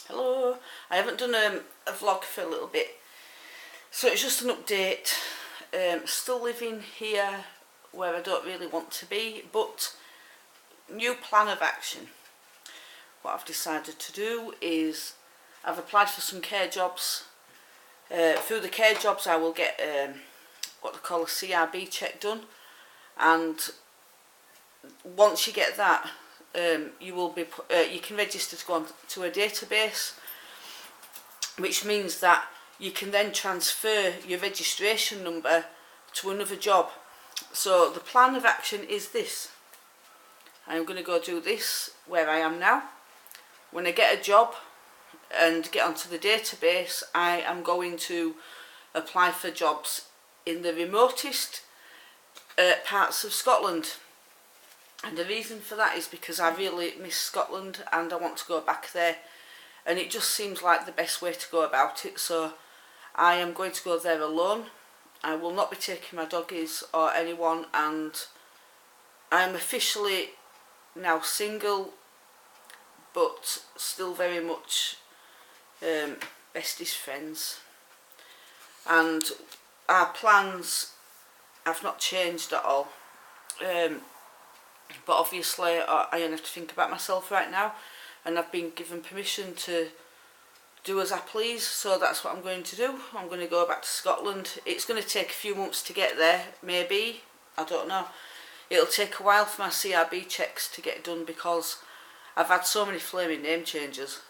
Hello, I haven't done a vlog for a little bit, so it's just an update. Still living here where I don't really want to be, but new plan of action. What I've decided to do is I've applied for some care jobs. Through the care jobs I will get what they call a CRB check done, and once you get that you can register to go on to a database, which means that you can then transfer your registration number to another job. So the plan of action is this. I'm going to go do this where I am now. When I get a job and get onto the database, I am going to apply for jobs in the remotest parts of Scotland. And the reason for that is because I really miss Scotland and I want to go back there, and it just seems like the best way to go about it. So I am going to go there alone. I will not be taking my doggies or anyone, and I am officially now single, but still very much bestest friends. And our plans have not changed at all. But obviously I only have to think about myself right now, and I've been given permission to do as I please, so that's what I'm going to do. I'm going to go back to Scotland. It's going to take a few months to get there, maybe, I don't know. It'll take a while for my CRB checks to get done because I've had so many flaming name changes.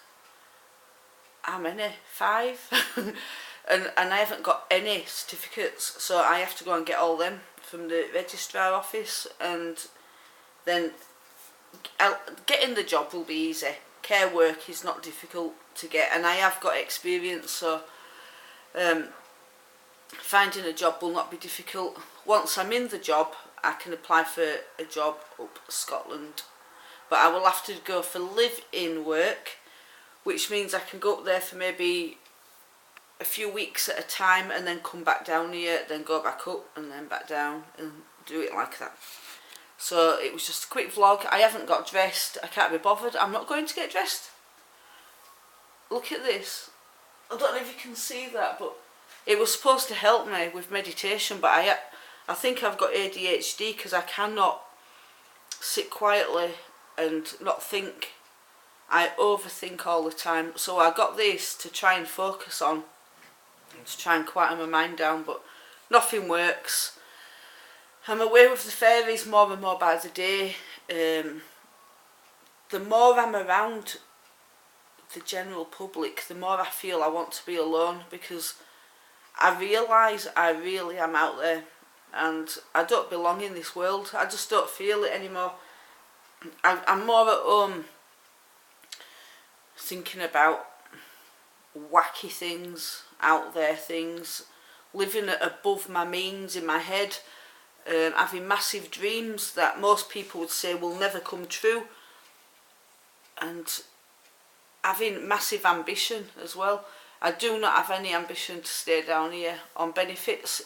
How many? 5? and I haven't got any certificates, so I have to go and get all them from the registrar office, and then getting the job will be easy. Care work is not difficult to get, and I have got experience, so finding a job will not be difficult. Once I'm in the job, I can apply for a job up Scotland, but I will have to go for live-in work, which means I can go up there for maybe a few weeks at a time and then come back down here, then go back up and then back down, and do it like that. So it was just a quick vlog. I haven't got dressed. I can't be bothered. I'm not going to get dressed. Look at this. I don't know if you can see that, but it was supposed to help me with meditation, but I think I've got ADHD because I cannot sit quietly and not think. I overthink all the time. So I got this to try and focus on, to try and quieten my mind down, but nothing works. I'm away with the fairies more and more by the day. The more I'm around the general public, the more I feel I want to be alone, because I realise I really am out there and I don't belong in this world. I just don't feel it anymore. I'm more at home thinking about wacky things, out there things, living above my means in my head. Having massive dreams that most people would say will never come true, and having massive ambition as well. I do not have any ambition to stay down here on benefits.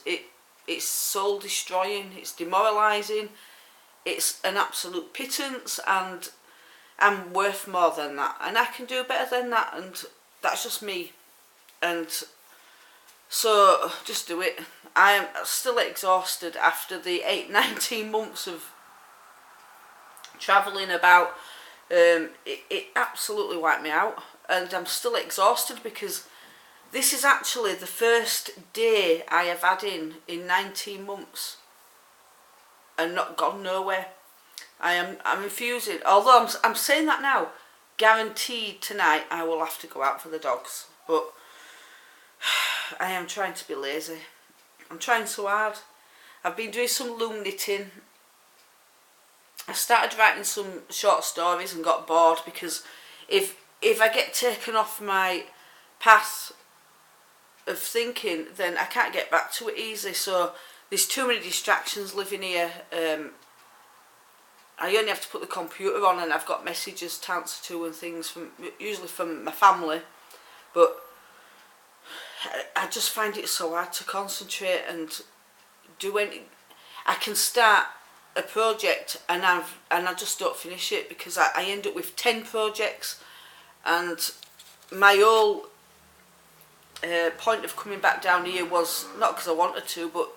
It's soul destroying, it's demoralising, it's an absolute pittance, and I'm worth more than that, and I can do better than that, and that's just me. And so just do it. I am still exhausted after the 19 months of travelling about. It absolutely wiped me out, and I'm still exhausted because this is actually the first day I have had in 19 months and not gone nowhere. I'm refusing, although I'm saying that now, guaranteed tonight I will have to go out for the dogs, but I am trying to be lazy. I'm trying so hard. I've been doing some loom knitting. I started writing some short stories and got bored, because if I get taken off my path of thinking, then I can't get back to it easy. So there's too many distractions living here. I only have to put the computer on and I've got messages to answer to and things, usually from my family, but I just find it so hard to concentrate and do any. I can start a project and I just don't finish it, because I end up with 10 projects, and my whole point of coming back down here was not because I wanted to, but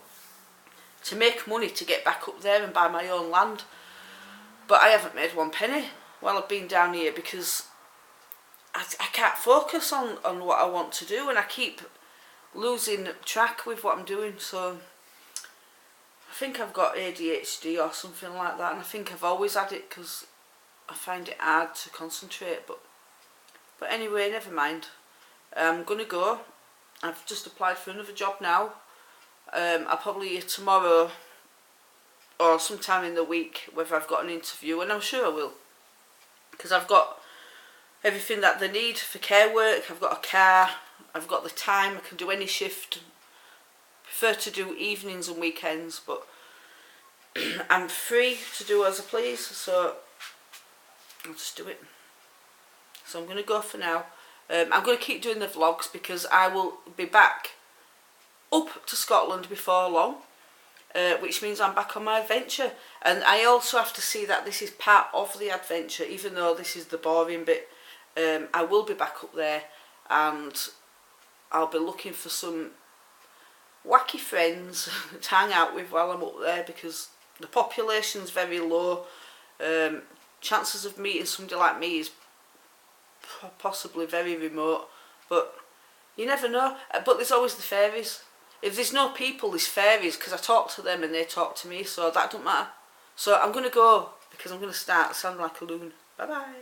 to make money to get back up there and buy my own land. But I haven't made one penny while I've been down here because I can't focus on what I want to do, and I keep losing track with what I'm doing. So I think I've got ADHD or something like that, and I think I've always had it because I find it hard to concentrate. But anyway, never mind. I'm gonna go. I've just applied for another job now. I'll probably hear tomorrow or sometime in the week whether I've got an interview, and I'm sure I will, because I've got everything that they need for care work. I've got a car, I've got the time, I can do any shift. Prefer to do evenings and weekends, but I'm free to do as I please, so I'll just do it. So I'm going to go for now. I'm going to keep doing the vlogs because I will be back up to Scotland before long, which means I'm back on my adventure. And I also have to see that this is part of the adventure, even though this is the boring bit. I will be back up there, and I'll be looking for some wacky friends to hang out with while I'm up there, because the population's very low. Chances of meeting somebody like me is possibly very remote, but you never know. But there's always the fairies. If there's no people, there's fairies, because I talk to them and they talk to me, so that don't matter. So I'm going to go, because I'm going to start sounding like a loon. Bye bye.